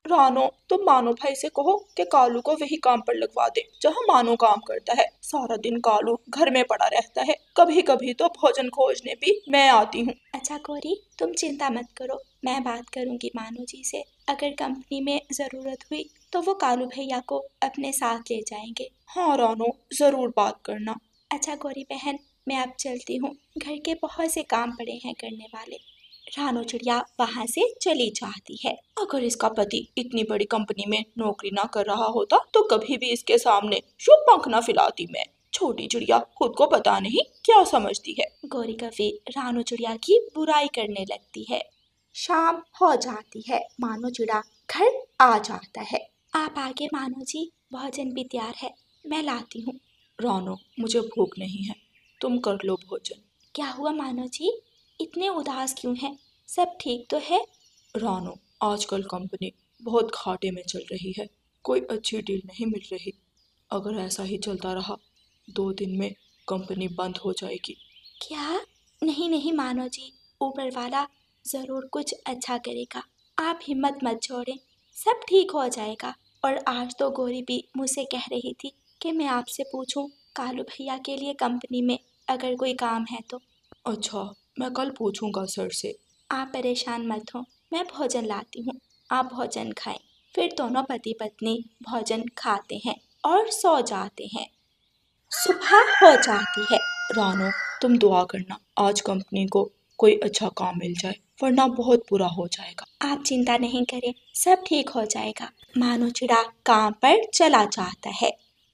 रानो, तुम मानो भाई से कहो कि कालू को वही काम पर लगवा दे जहाँ मानो काम करता है। सारा दिन कालू घर में पड़ा रहता है, कभी कभी तो भोजन खोजने भी मैं आती हूँ। अच्छा गौरी, तुम चिंता मत करो, मैं बात करूंगी मानो जी से। अगर कंपनी में ज़रूरत हुई तो वो कालू भैया को अपने साथ ले जाएंगे। हाँ रानो, जरूर बात करना। अच्छा गौरी बहन, मैं अब चलती हूँ, घर के बहुत से काम पड़े हैं करने वाले। रानो चिड़िया वहां से चली जाती है। अगर इसका पति इतनी बड़ी कंपनी में नौकरी ना कर रहा होता तो कभी भी इसके सामने शुभ पंख ना फैलाती मैं। छोटी चिड़िया खुद को पता नहीं क्या समझती है। गौरी कवि रानो चिड़िया की बुराई करने लगती है। शाम हो जाती है, मानो चिड़ा घर आ जाता है। आप आगे मानो जी, भोजन भी तैयार है, मैं लाती हूँ। रानो, मुझे भूख नहीं है, तुम कर लो भोजन। क्या हुआ मानो जी, इतने उदास क्यों हैं? सब ठीक तो है? रानो, आजकल कंपनी बहुत घाटे में चल रही है, कोई अच्छी डील नहीं मिल रही। अगर ऐसा ही चलता रहा 2 दिन में कंपनी बंद हो जाएगी। क्या? नहीं नहीं मानो जी, ऊपर वाला जरूर कुछ अच्छा करेगा। आप हिम्मत मत छोड़ें, सब ठीक हो जाएगा। और आज तो गौरी भी मुझसे कह रही थी कि मैं आपसे पूछूं कालू भैया के लिए कंपनी में अगर कोई काम है तो। अच्छा, मैं कल पूछूंगा सर से। आप परेशान मत हो, मैं भोजन लाती हूँ, आप भोजन खाएं। फिर दोनों पति पत्नी भोजन खाते हैं और सो जाते हैं। सुबह हो जाती है। रानो, तुम दुआ करना आज कंपनी को कोई अच्छा काम मिल जाए, वरना बहुत बुरा हो जाएगा। आप चिंता नहीं करें, सब ठीक हो जाएगा। मानो चिड़ा काम पर चला जाता है।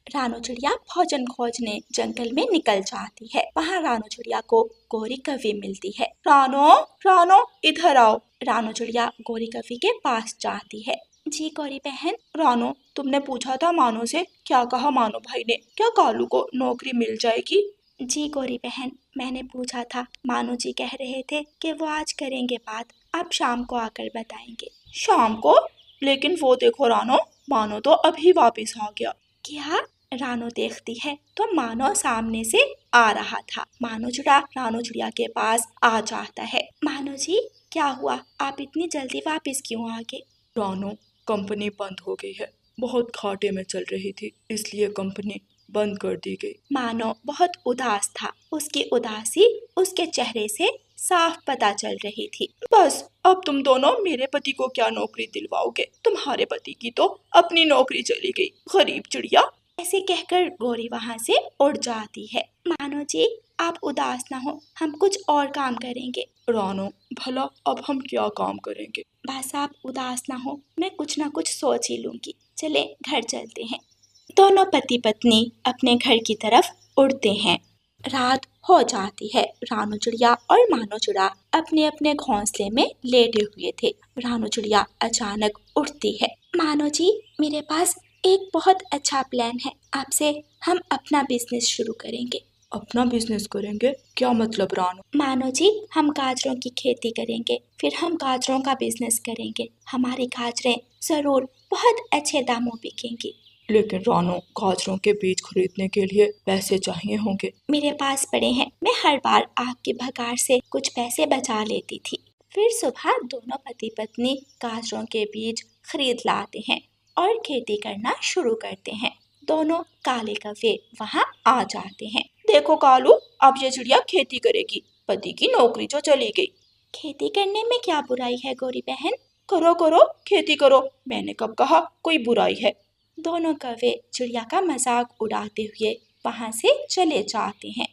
रानो चिड़िया भोजन खोजने जंगल में निकल जाती है। वहाँ रानो चिड़िया को गौरी कवि मिलती है। रानो, रानो, इधर आओ। रानो चिड़िया गौरी कवि के पास जाती है। जी गौरी बहन। रानो, तुमने पूछा था मानो से, क्या कहा मानो भाई ने? क्या कालू को नौकरी मिल जाएगी? जी गौरी बहन, मैंने पूछा था, मानो जी कह रहे थे कि वो आज करेंगे बात, आप शाम को आकर बताएंगे। शाम को? लेकिन वो देखो रानो, मानो तो अभी वापस आ गया। क्या? रानो देखती है तो मानो सामने से आ रहा था। मानो चिड़ा रानो चिड़िया के पास आ जाता है। मानो जी, क्या हुआ, आप इतनी जल्दी वापस क्यों आ गए? रानो, कंपनी बंद हो गई है, बहुत घाटे में चल रही थी, इसलिए कंपनी बंद कर दी गई। मानो बहुत उदास था, उसकी उदासी उसके चेहरे से साफ पता चल रही थी। बस अब तुम दोनों मेरे पति को क्या नौकरी दिलवाओगे? तुम्हारे पति की तो अपनी नौकरी चली गई, गरीब चिड़िया। ऐसे कहकर गौरी वहाँ से उड़ जाती है। मानो जी, आप उदास ना हो, हम कुछ और काम करेंगे। रानो, भला अब हम क्या काम करेंगे? बस आप उदास ना हो, मैं कुछ ना कुछ सोच ही लूंगी। चले घर चलते हैं। दोनों पति पत्नी अपने घर की तरफ उड़ते हैं। रात हो जाती है। रानो चिड़िया और मानो चिड़ा अपने अपने घोंसले में लेटे हुए थे। रानो चिड़िया अचानक उठती है। मानो जी, मेरे पास एक बहुत अच्छा प्लान है, आपसे हम अपना बिजनेस शुरू करेंगे। अपना बिजनेस करेंगे? क्या मतलब रानो? मानो जी, हम गाजरों की खेती करेंगे, फिर हम गाजरों का बिजनेस करेंगे। हमारी गाजरें जरूर बहुत अच्छे दामों बिकेंगी। लेकिन रानो, गाजरों के बीज खरीदने के लिए पैसे चाहिए होंगे। मेरे पास पड़े हैं, मैं हर बार आपके भगार से कुछ पैसे बचा लेती थी। फिर सुबह दोनों पति पत्नी गाजरों के बीज खरीद लाते हैं और खेती करना शुरू करते हैं। दोनों काले कौवे वहाँ आ जाते हैं। देखो कालू, अब ये चिड़िया खेती करेगी, पति की नौकरी जो चली गई। खेती करने में क्या बुराई है गौरी बहन? करो करो, खेती करो, मैंने कब कहा कोई बुराई है। दोनों कौवे चिड़िया का मजाक उड़ाते हुए वहाँ से चले जाते हैं।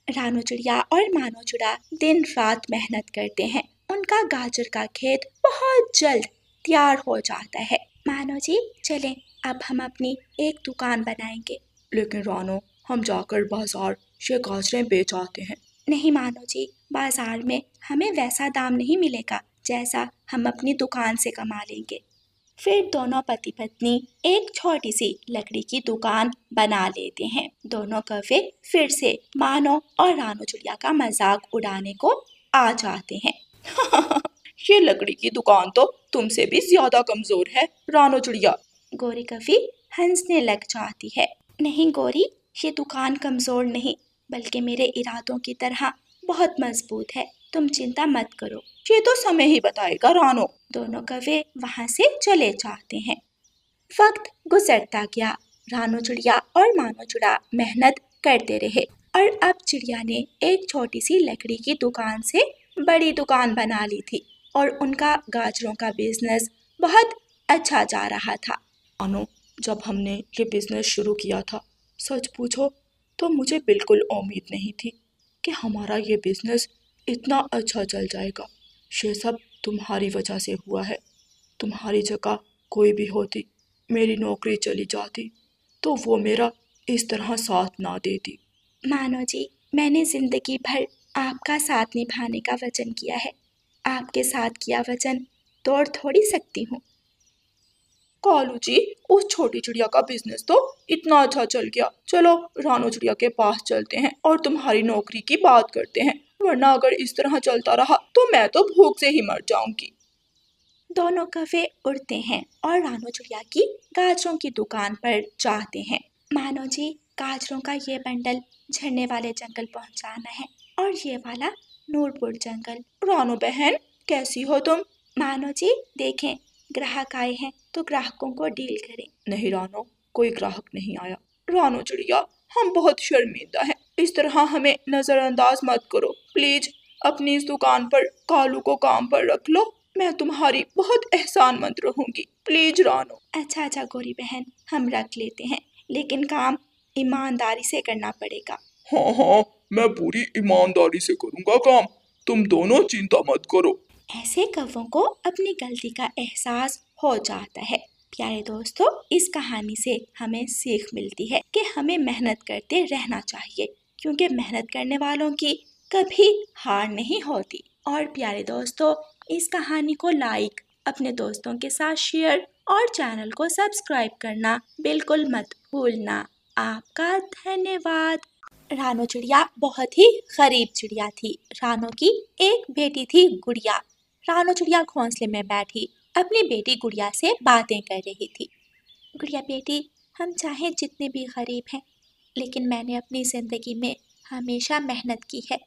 रानो चिड़िया और मानो चिड़ा दिन रात मेहनत करते हैं। उनका गाजर का खेत बहुत जल्द तैयार हो जाता है। मानो जी, चलें, अब हम अपनी एक दुकान बनाएंगे। लेकिन रानो, हम जाकर बाजार से गाजरें बेच आते हैं। नहीं मानो जी, बाजार में हमें वैसा दाम नहीं मिलेगा जैसा हम अपनी दुकान से कमा लेंगे। फिर दोनों पति पत्नी एक छोटी सी लकड़ी की दुकान बना लेते हैं। दोनों कौवे फिर से मानो और रानो चिड़िया का मजाक उड़ाने को आ जाते हैं। ये लकड़ी की दुकान तो तुमसे भी ज्यादा कमजोर है रानो चिड़िया। गौरी कवि हंसने लग जाती है। नहीं गौरी, ये दुकान कमजोर नहीं, बल्कि मेरे इरादों की तरह बहुत मजबूत है, तुम चिंता मत करो। ये तो समय ही बताएगा रानो। दोनों कौवे वहाँ से चले जाते हैं। वक्त गुजरता गया। रानू चिड़िया और मानो चिड़ा मेहनत करते रहे और अब चिड़िया ने एक छोटी सी लकड़ी की दुकान से बड़ी दुकान बना ली थी और उनका गाजरों का बिजनेस बहुत अच्छा जा रहा था। रानो, जब हमने ये बिजनेस शुरू किया था, सच पूछो तो मुझे बिल्कुल उम्मीद नहीं थी कि हमारा ये बिजनेस इतना अच्छा चल जाएगा। ये सब तुम्हारी वजह से हुआ है। तुम्हारी जगह कोई भी होती, मेरी नौकरी चली जाती, तो वो मेरा इस तरह साथ ना देती। मानो जी, मैंने जिंदगी भर आपका साथ निभाने का वचन किया है। आपके साथ किया वचन तोड़ थोड़ी सकती हूँ। कालू जी, उस छोटी चिड़िया का बिजनेस तो इतना अच्छा चल गया। चलो रानो चिड़िया के पास चलते हैं और तुम्हारी नौकरी की बात करते हैं, वरना अगर इस तरह चलता रहा तो मैं तो भूख से ही मर जाऊंगी। दोनों कौवे उड़ते हैं और रानो चिड़िया की गाजरों की दुकान पर जाते हैं। मानो जी, गाजरों का ये बंडल झरने वाले जंगल पहुंचाना है और ये वाला नूरपुर जंगल। रानो बहन, कैसी हो तुम? मानो जी, देखें, ग्राहक आए हैं तो ग्राहकों को डील करें। नहीं रानो, कोई ग्राहक नहीं आया। रानो चिड़िया, हम बहुत शर्मिंदा हैं, इस तरह हमें नजरअंदाज मत करो प्लीज। अपनी इस दुकान पर कालू को काम पर रख लो, मैं तुम्हारी बहुत एहसानमंद रहूंगी, प्लीज रानो। अच्छा अच्छा गोरी बहन, हम रख लेते हैं, लेकिन काम ईमानदारी से करना पड़ेगा। हाँ हाँ, मैं पूरी ईमानदारी से करूँगा काम, तुम दोनों चिंता मत करो। ऐसे कौवों को अपनी गलती का एहसास हो जाता है। प्यारे दोस्तों, इस कहानी से हमें सीख मिलती है कि हमें मेहनत करते रहना चाहिए, क्योंकि मेहनत करने वालों की कभी हार नहीं होती। और प्यारे दोस्तों, इस कहानी को लाइक, अपने दोस्तों के साथ शेयर और चैनल को सब्सक्राइब करना बिल्कुल मत भूलना। आपका धन्यवाद। रानो चिड़िया बहुत ही गरीब चिड़िया थी। रानो की एक बेटी थी गुड़िया। रानो चिड़िया घोंसले में बैठी अपनी बेटी गुड़िया से बातें कर रही थी। गुड़िया बेटी, हम चाहे जितने भी गरीब हैं, लेकिन मैंने अपनी ज़िंदगी में हमेशा मेहनत की है,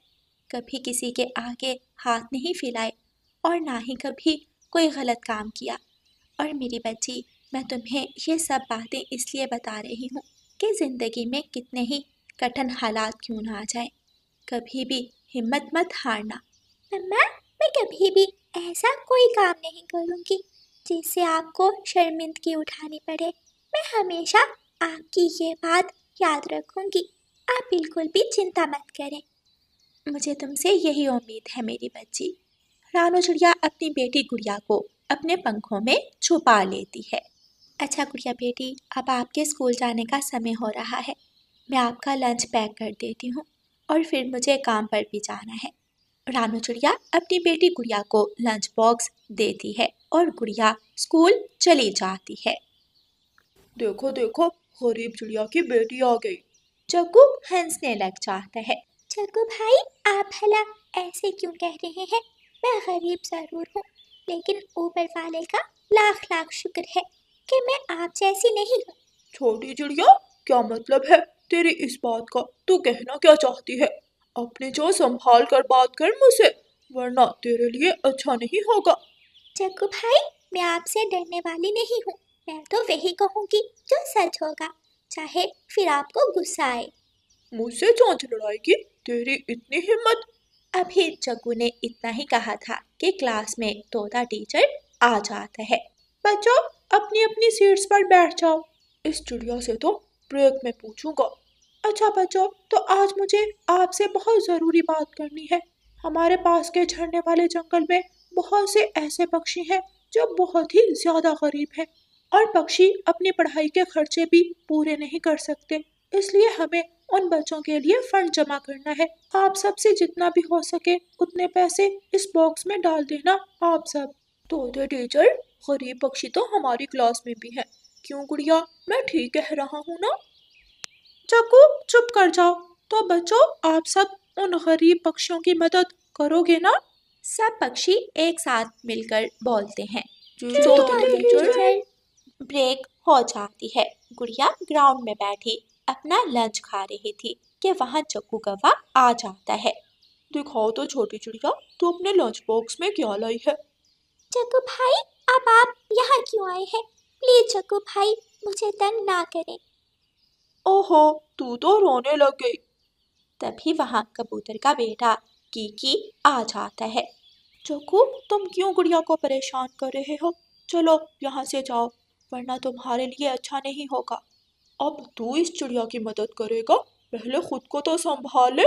कभी किसी के आगे हाथ नहीं फैलाए और ना ही कभी कोई गलत काम किया। और मेरी बच्ची, मैं तुम्हें ये सब बातें इसलिए बता रही हूँ कि ज़िंदगी में कितने ही कठिन हालात क्यों ना आ जाए, कभी भी हिम्मत मत हारना। मम्मा, मैं कभी भी ऐसा कोई काम नहीं करूँगी जिससे आपको शर्मिंदगी उठानी पड़े। मैं हमेशा आपकी ये बात याद रखूँगी। आप बिल्कुल भी चिंता मत करें। मुझे तुमसे यही उम्मीद है मेरी बच्ची। रानो चिड़िया अपनी बेटी गुड़िया को अपने पंखों में छुपा लेती है। अच्छा गुड़िया बेटी, अब आपके स्कूल जाने का समय हो रहा है। मैं आपका लंच पैक कर देती हूँ और फिर मुझे काम पर भी जाना है। रानो चिड़िया अपनी बेटी गुड़िया को लंच बॉक्स देती है और गुड़िया स्कूल चली जाती है। देखो देखो, गरीब चिड़िया की बेटी आ गई। चक्कू हंसने लग जाता है। चक्कू भाई, आप भला ऐसे क्यों कह रहे हैं? मैं गरीब जरूर हूँ, लेकिन ऊपर वाले का लाख लाख शुक्र है कि मैं आप जैसी नहीं हूँ। छोटी चिड़िया, क्या मतलब है तेरी इस बात का? तू कहना क्या चाहती है? अपने जो संभाल कर बात कर मुझसे, वरना तेरे लिए अच्छा नहीं होगा। चक्कू भाई, मैं आपसे डरने वाली नहीं हूँ। मैं तो वही कहूँगी जो सच होगा, चाहे फिर आपको गुस्सा आए। मुझसे चोंच लड़ाएगी? तेरी इतनी हिम्मत? अभी चक्कू ने इतना ही कहा था कि क्लास में तोता टीचर आ जाता है। बच्चों, अपनी अपनी सीट्स पर बैठ जाओ। इस चिड़िया से तो ब्रेक में पूछूंगा। अच्छा बच्चों, तो आज मुझे आपसे बहुत ज़रूरी बात करनी है। हमारे पास के झरने वाले जंगल में बहुत से ऐसे पक्षी हैं जो बहुत ही ज़्यादा गरीब हैं और पक्षी अपनी पढ़ाई के खर्चे भी पूरे नहीं कर सकते। इसलिए हमें उन बच्चों के लिए फंड जमा करना है। आप सबसे जितना भी हो सके उतने पैसे इस बॉक्स में डाल देना, आप सब। तोते टीचर, गरीब पक्षी तो हमारी क्लास में भी हैं। क्यों गुड़िया, मैं ठीक कह रहा हूँ ना? चक्कू, चुप कर जाओ। तो बच्चों, आप सब उन गरीब पक्षियों की मदद करोगे ना? सब पक्षी एक साथ मिलकर बोलते हैं। जी तोते टीचर। ब्रेक हो जाती है। गुड़िया ग्राउंड में बैठी अपना लंच खा रही थी कि वहाँ चक्कू कौवा आ जाता है। दिखाओ तो छोटी चिड़िया, तू अपने लंच बॉक्स में क्या लाई है? जग्गू भाई, अब आप यहाँ क्यों आए हैं? प्लीज जग्गू भाई, मुझे तंग ना करें। ओहो, तू तो रोने लग गई। तभी वहाँ कबूतर का बेटा कीकी आ जाता है। जग्गू, तुम क्यों गुड़िया को परेशान कर रहे हो? चलो यहाँ से जाओ, वरना तुम्हारे लिए अच्छा नहीं होगा। अब तू इस चिड़िया की मदद करेगा, पहले खुद को तो संभाल ले।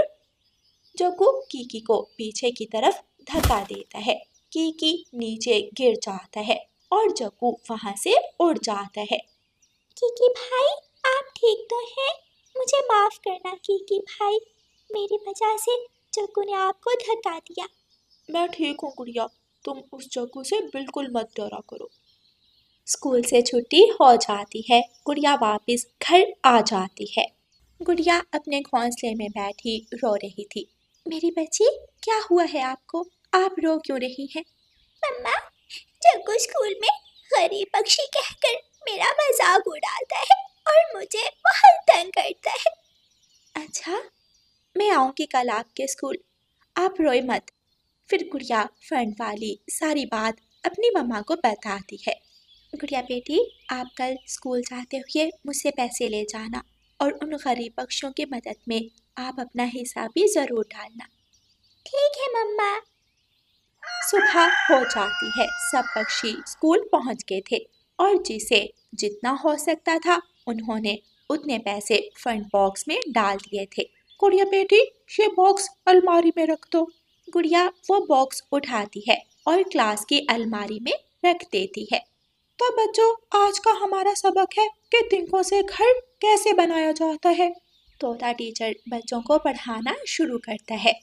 जग्गू कीकी को पीछे की तरफ धक्का देता है। कीकी नीचे गिर जाता है और जग्गू वहाँ से उड़ जाता है। कीकी भाई, आप ठीक तो हैं? मुझे माफ करना कीकी भाई, मेरी वजह से जग्गू ने आपको धक्का दिया। मैं ठीक हूँ गुड़िया, तुम उस जग्गू से बिल्कुल मत डरा करो। स्कूल से छुट्टी हो जाती है। गुड़िया वापस घर आ जाती है। गुड़िया अपने घोंसले में बैठी रो रही थी। मेरी बच्ची, क्या हुआ है आपको? आप रो क्यों रही हैं? मम्मा, जग्गू स्कूल में गरीब पक्षी कहकर मेरा मजाक उड़ाता है और मुझे बहुत तंग करता है। अच्छा, मैं आऊँगी कल आपके स्कूल, आप रोए मत। फिर गुड़िया फंड वाली सारी बात अपनी मम्मा को बताती है। गुड़िया बेटी, आप कल स्कूल जाते हुए मुझसे पैसे ले जाना और उन गरीब पक्षियों की मदद में आप अपना हिस्सा भी ज़रूर डालना। ठीक है मम्मा। सुबह हो जाती है। सब पक्षी स्कूल पहुंच गए थे और जिसे जितना हो सकता था उन्होंने उतने पैसे फंड बॉक्स में डाल दिए थे। गुड़िया बेटी, ये बॉक्स अलमारी में रख दो। गुड़िया वो बॉक्स उठाती है और क्लास की अलमारी में रख देती है। तो बच्चों, आज का हमारा सबक है कि तिनकों से घर कैसे बनाया जाता है। तोता टीचर बच्चों को पढ़ाना शुरू करता है।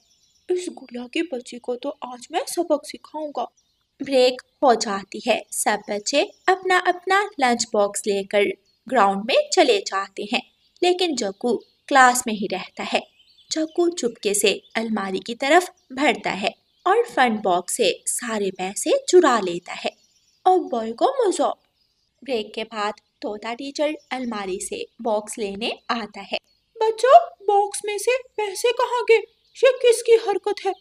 इस गुड़िया की बच्ची को तो आज मैं सबक सिखाऊंगा। ब्रेक हो जाती है। सब बच्चे अपना अपना लंच बॉक्स लेकर ग्राउंड में चले जाते हैं, लेकिन जग्गू क्लास में ही रहता है। जग्गू चुपके से अलमारी की तरफ बढ़ता है और फंड बॉक्स से सारे पैसे चुरा लेता है। अब भाई को मजा। ब्रेक के बाद तोता टीचर अलमारी से बॉक्स लेने आता है। बच्चों, बॉक्स में से पैसे कहाँ गए? ये किसकी हरकत है?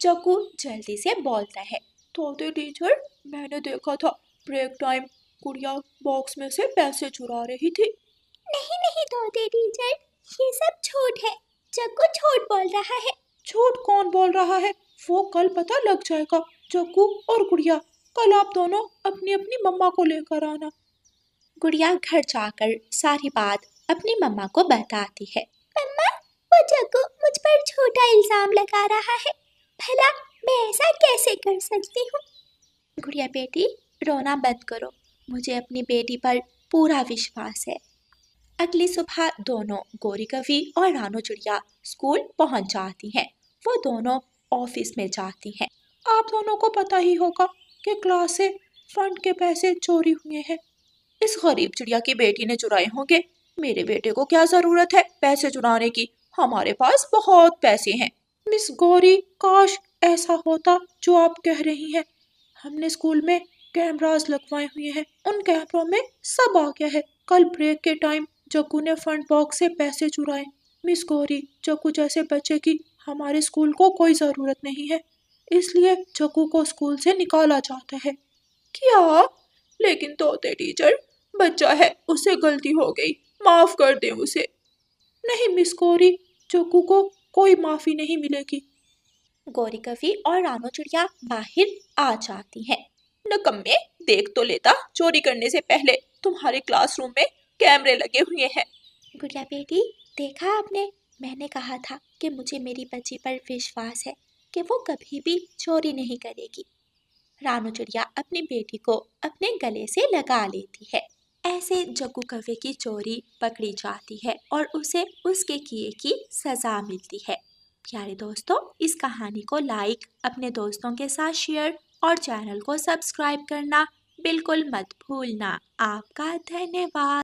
जग्गू जल्दी से बोलता है। तोते टीचर, मैंने देखा था ब्रेक टाइम गुड़िया बॉक्स में से पैसे चुरा रही थी। नहीं नहीं तोते टीचर, ये सब झूठ है। जग्गू झूठ बोल रहा है। झूठ कौन बोल रहा है? वो कल पता लग जाएगा। जग्गू और गुड़िया, कल आप दोनों अपनी अपनी मम्मा को लेकर आना। गुड़िया घर जाकर सारी बात अपनी मम्मा को बताती है। मम्मा, वो जग्गू मुझ पर झूठा इल्जाम लगा रहा है। भला मैं ऐसा कैसे कर सकती हूँ? गुड़िया बेटी, रोना बंद करो। मुझे अपनी बेटी पर पूरा विश्वास है। अगली सुबह दोनों गोरी कवि और रानू चिड़िया स्कूल पहुंच जाती हैं। वो दोनों ऑफिस में जाती हैं। आप दोनों को पता ही होगा कि क्लास से फंड के पैसे चोरी हुए हैं। इस गरीब चिड़िया की बेटी ने चुराए होंगे। मेरे बेटे को क्या जरूरत है पैसे चुराने की? हमारे पास बहुत पैसे हैं। मिस गौरी, काश ऐसा होता जो आप कह रही हैं। हमने स्कूल में कैमरास लगवाए हुए हैं, उन कैमरों में सब आ गया है। कल ब्रेक के टाइम जग्गू ने फंड बॉक्स से पैसे चुराए। मिस गौरी, जग्गू जैसे बच्चे की हमारे स्कूल को कोई ज़रूरत नहीं है, इसलिए जग्गू को स्कूल से निकाला जाता है। क्या? लेकिन तोते टीचर, बच्चा है, उसे गलती हो गई, माफ कर दें उसे। नहीं मिस गौरी, जग्गू को कोई माफी नहीं मिलेगी। गोरी कवि और रानू चिड़िया बाहर आ जाती हैं। नकम्मे, देख तो लेता, चोरी करने से पहले तुम्हारे क्लासरूम में कैमरे लगे हुए हैं। गुड़िया बेटी, देखा आपने, मैंने कहा था कि मुझे मेरी बच्ची पर विश्वास है कि वो कभी भी चोरी नहीं करेगी। रानू चिड़िया अपनी बेटी को अपने गले से लगा लेती है। ऐसे जग्गू कव्वे की चोरी पकड़ी जाती है और उसे उसके किए की सजा मिलती है। प्यारे दोस्तों, इस कहानी को लाइक, अपने दोस्तों के साथ शेयर और चैनल को सब्सक्राइब करना बिल्कुल मत भूलना। आपका धन्यवाद।